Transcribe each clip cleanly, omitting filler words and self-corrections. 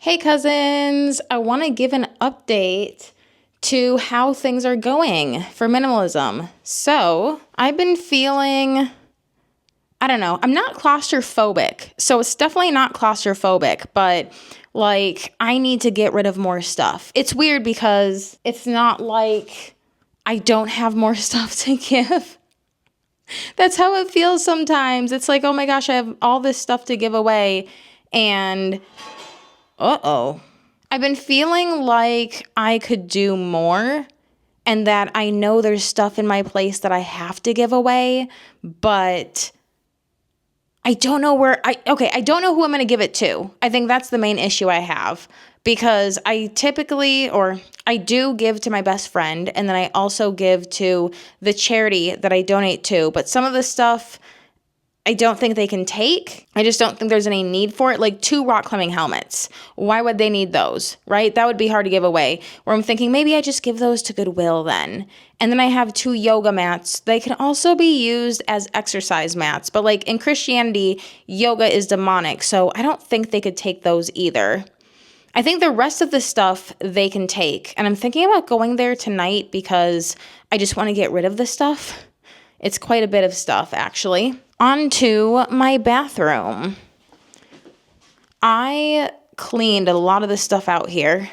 Hey cousins, I want to give an update to how things are going for minimalism. So I've been feeling, I don't know, I'm not claustrophobic. So it's definitely not claustrophobic, but like I need to get rid of more stuff. It's weird because it's not like I don't have more stuff to give. That's how it feels sometimes. It's like, oh my gosh, I have all this stuff to give away and I've been feeling like I could do more and that I know there's stuff in my place that I have to give away, but I don't know I don't know who I'm going to give it to. I think that's the main issue I have because I do give to my best friend and then I also give to the charity that I donate to, but some of the stuff I don't think they can take. I just don't think there's any need for it. Like 2 rock climbing helmets. Why would they need those, right? That would be hard to give away. Where I'm thinking maybe I just give those to Goodwill then. And then I have 2 yoga mats. They can also be used as exercise mats. But like in Christianity, yoga is demonic. So I don't think they could take those either. I think the rest of the stuff they can take. And I'm thinking about going there tonight because I just want to get rid of the stuff. It's quite a bit of stuff, actually. On to my bathroom. I cleaned a lot of the stuff out here.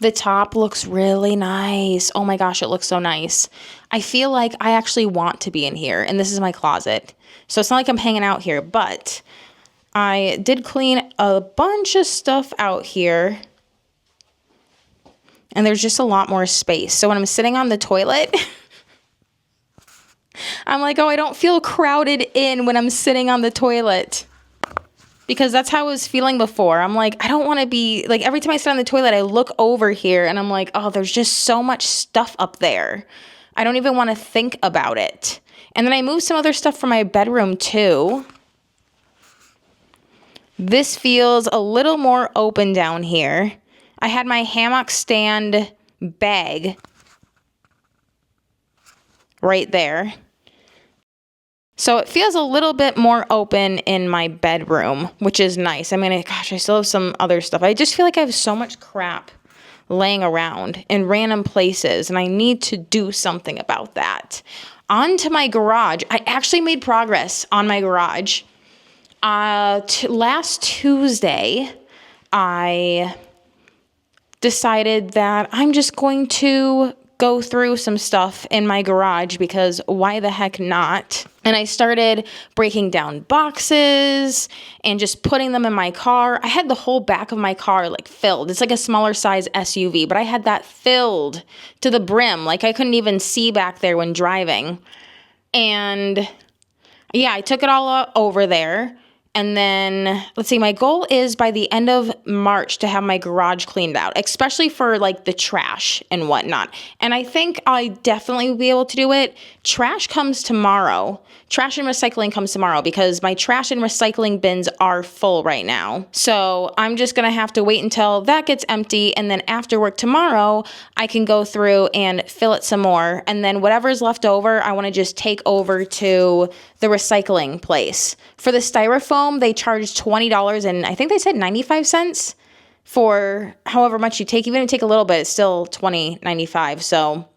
The top looks really nice. Oh my gosh, it looks so nice. I feel like I actually want to be in here, and this is my closet. So it's not like I'm hanging out here, but I did clean a bunch of stuff out here. And there's just a lot more space. So when I'm sitting on the toilet, I'm like, oh, I don't feel crowded in when I'm sitting on the toilet. Because that's how I was feeling before. I'm like, I don't want to be, like every time I sit on the toilet, I look over here and I'm like, oh, there's just so much stuff up there. I don't even want to think about it. And then I moved some other stuff from my bedroom too. This feels a little more open down here. I had my hammock stand bag right there. So it feels a little bit more open in my bedroom, which is nice. I mean, gosh, I still have some other stuff. I just feel like I have so much crap laying around in random places, and I need to do something about that. On to my garage. I actually made progress on my garage. Last Tuesday, I decided that I'm just going to go through some stuff in my garage because why the heck not? And I started breaking down boxes and just putting them in my car. I had the whole back of my car like filled. It's like a smaller size SUV, but I had that filled to the brim. Like I couldn't even see back there when driving. And yeah, I took it all over there. And then, let's see, my goal is by the end of March to have my garage cleaned out, especially for like the trash and whatnot. And I think I definitely will be able to do it. Trash comes tomorrow. Trash and recycling comes tomorrow because my trash and recycling bins are full right now. So I'm just going to have to wait until that gets empty. And then after work tomorrow, I can go through and fill it some more. And then whatever's left over, I want to just take over to the recycling place. For the styrofoam, they charge $20 and I think they said 95 cents for however much you take. Even if you take a little bit, it's still $20.95. So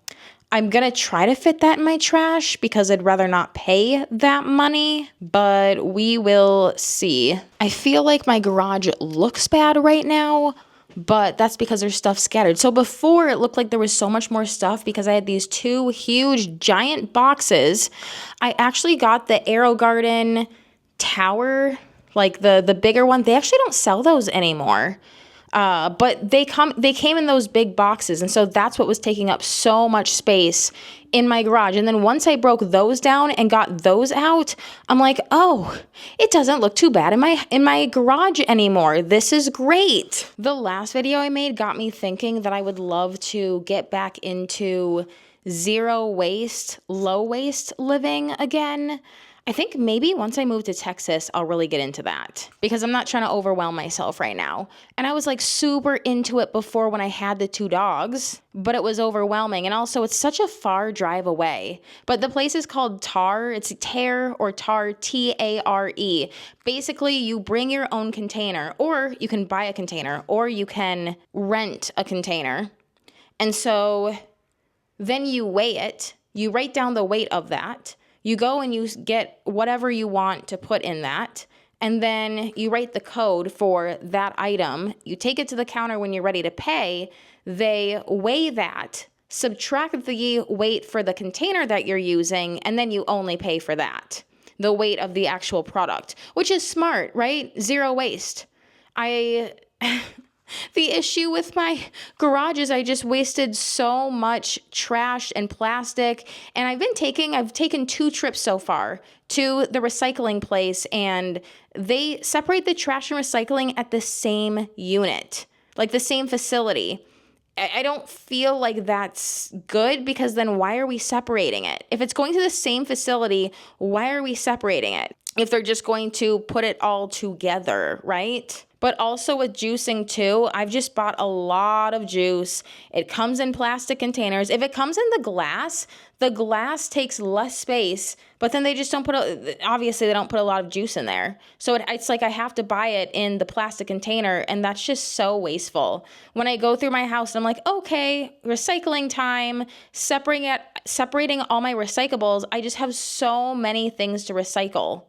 I'm going to try to fit that in my trash because I'd rather not pay that money, but we will see. I feel like my garage looks bad right now, but that's because there's stuff scattered. So before it looked like there was so much more stuff because I had these 2 huge giant boxes. I actually got the Arrow Garden tower, like the bigger one. They actually don't sell those anymore. But they came in those big boxes. And so that's what was taking up so much space in my garage. And then once I broke those down and got those out, I'm like, oh, it doesn't look too bad in my garage anymore. This is great. The last video I made got me thinking that I would love to get back into zero waste, low waste living again. I think maybe once I move to Texas, I'll really get into that because I'm not trying to overwhelm myself right now. And I was like super into it before when I had the 2 dogs, but it was overwhelming. And also it's such a far drive away. But the place is called Tar. It's Tare or Tar, Tare. Basically, you bring your own container, or you can buy a container, or you can rent a container. And so then you weigh it. You write down the weight of that. You go and you get whatever you want to put in that, and then you write the code for that item. You take it to the counter when you're ready to pay. They weigh that, subtract the weight for the container that you're using, and then you only pay for that, the weight of the actual product, which is smart, right? Zero waste. The issue with my garage is I just wasted so much trash and plastic. And I've taken 2 trips so far to the recycling place, and they separate the trash and recycling at the same unit, like the same facility. I don't feel like that's good, because then why are we separating it? If it's going to the same facility, why are we separating it? If they're just going to put it all together, right? But also with juicing too, I've just bought a lot of juice. It comes in plastic containers. If it comes in the glass takes less space, but then they just don't obviously they don't put a lot of juice in there. So it's like I have to buy it in the plastic container, and that's just so wasteful. When I go through my house, I'm like, okay, recycling time, separating all my recyclables. I just have so many things to recycle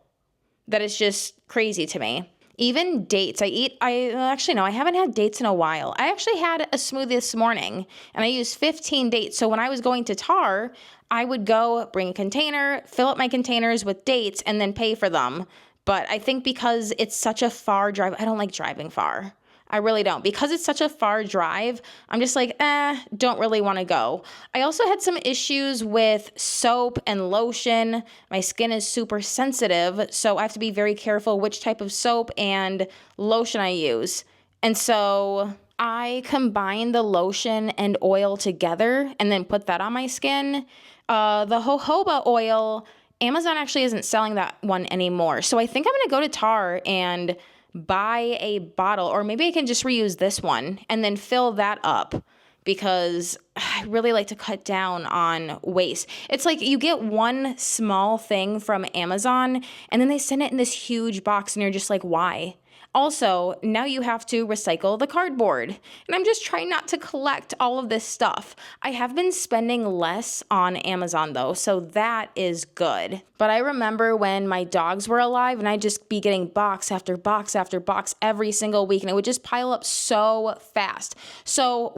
that is just crazy to me. Even dates. I haven't had dates in a while. I actually had a smoothie this morning, and I used 15 dates. So when I was going to Tar, I would go bring a container, fill up my containers with dates, and then pay for them. But I think because it's such a far drive, I don't like driving far. I really don't. Because it's such a far drive, I'm just like, don't really want to go. I also had some issues with soap and lotion. My skin is super sensitive, so I have to be very careful which type of soap and lotion I use. And so I combine the lotion and oil together and then put that on my skin. The jojoba oil, Amazon actually isn't selling that one anymore. So I think I'm going to go to Tar and buy a bottle, or maybe I can just reuse this one and then fill that up, because I really like to cut down on waste. It's like you get one small thing from Amazon and then they send it in this huge box, and you're just like, why? Also, now you have to recycle the cardboard. And I'm just trying not to collect all of this stuff. I have been spending less on Amazon though, so that is good. But I remember when my dogs were alive, and I'd just be getting box after box after box every single week, and it would just pile up so fast. So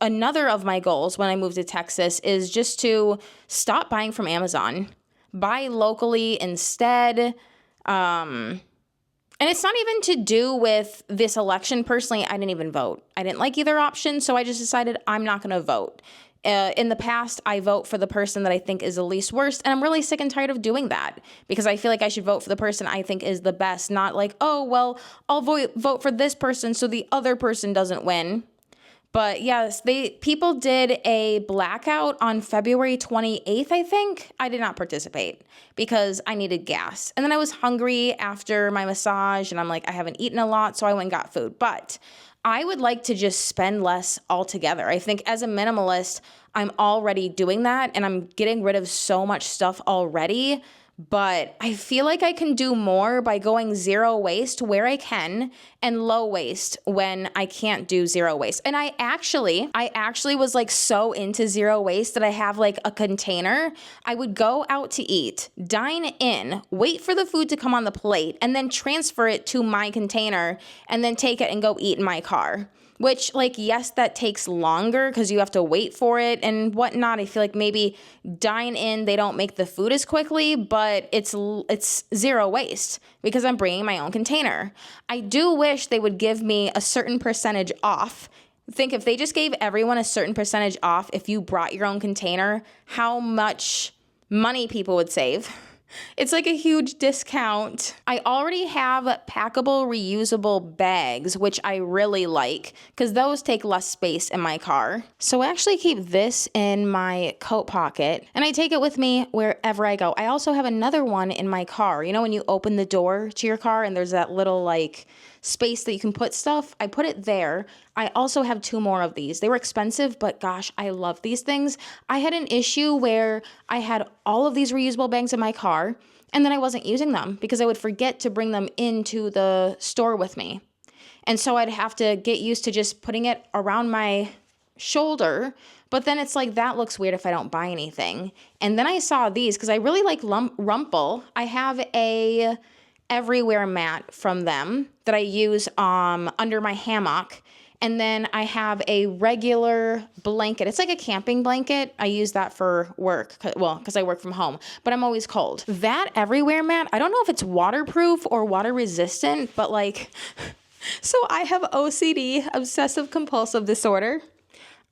another of my goals when I moved to Texas is just to stop buying from Amazon. Buy locally instead. And it's not even to do with this election. Personally, I didn't even vote. I didn't like either option, so I just decided I'm not going to vote. In the past, I vote for the person that I think is the least worst, and I'm really sick and tired of doing that, because I feel like I should vote for the person I think is the best, not like, oh, well, I'll vote for this person so the other person doesn't win. But yes, people did a blackout on February 28th, I think. I did not participate because I needed gas. And then I was hungry after my massage, and I'm like, I haven't eaten a lot, so I went and got food. But I would like to just spend less altogether. I think as a minimalist, I'm already doing that, and I'm getting rid of so much stuff already. But I feel like I can do more by going zero waste where I can and low waste when I can't do zero waste. And I actually was like so into zero waste that I have like a container. I would go out to eat, dine in, wait for the food to come on the plate, and then transfer it to my container and then take it and go eat in my car. Which, like, yes, that takes longer because you have to wait for it and whatnot. I feel like maybe dine in, they don't make the food as quickly, but it's zero waste because I'm bringing my own container. I do wish they would give me a certain percentage off. Think if they just gave everyone a certain percentage off if you brought your own container, how much money people would save. It's like a huge discount. I already have packable reusable bags, which I really like because those take less space in my car. So I actually keep this in my coat pocket and I take it with me wherever I go. I also have another one in my car. You know, when you open the door to your car and there's that little like space that you can put stuff, I put it there. I also have 2 more of these. They were expensive, but gosh, I love these things. I had an issue where I had all of these reusable bags in my car and then I wasn't using them because I would forget to bring them into the store with me. And so I'd have to get used to just putting it around my shoulder, but then it's like that looks weird if I don't buy anything. And then I saw these because I really like Rumple. I have a everywhere mat from them that I use under my hammock. And then I have a regular blanket. It's like a camping blanket. I use that for work, because I work from home, but I'm always cold. That everywhere mat, I don't know if it's waterproof or water resistant, but like, so I have OCD, obsessive compulsive disorder.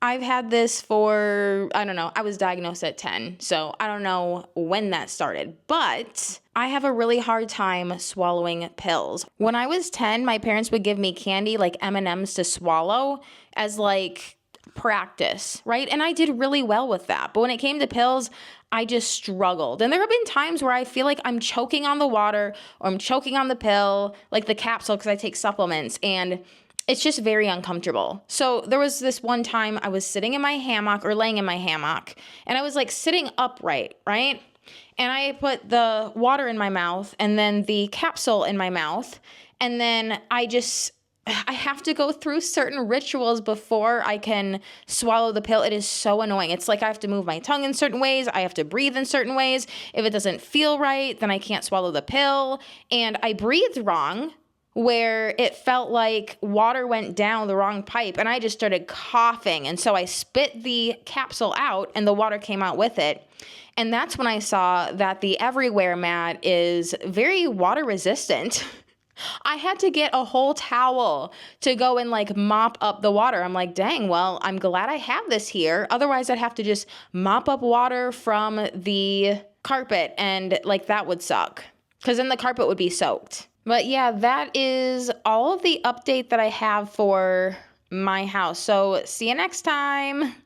I've had this for, I don't know, I was diagnosed at 10, so I don't know when that started, but I have a really hard time swallowing pills. When I was 10, my parents would give me candy like M&Ms to swallow as like practice, right? And I did really well with that. But when it came to pills, I just struggled. And there have been times where I feel like I'm choking on the water or I'm choking on the pill, like the capsule, because I take supplements, and it's just very uncomfortable. So there was this one time I was sitting in my hammock or laying in my hammock and I was like sitting upright, right? And I put the water in my mouth and then the capsule in my mouth. And then I have to go through certain rituals before I can swallow the pill. It is so annoying. It's like I have to move my tongue in certain ways. I have to breathe in certain ways. If it doesn't feel right, then I can't swallow the pill. And I breathed wrong, where it felt like water went down the wrong pipe and I just started coughing. And so I spit the capsule out and the water came out with it. And that's when I saw that the everywhere mat is very water resistant. I had to get a whole towel to go and like mop up the water. I'm like, dang, well, I'm glad I have this here. Otherwise, I'd have to just mop up water from the carpet and like that would suck because then the carpet would be soaked. But yeah, that is all of the update that I have for my house. So see you next time.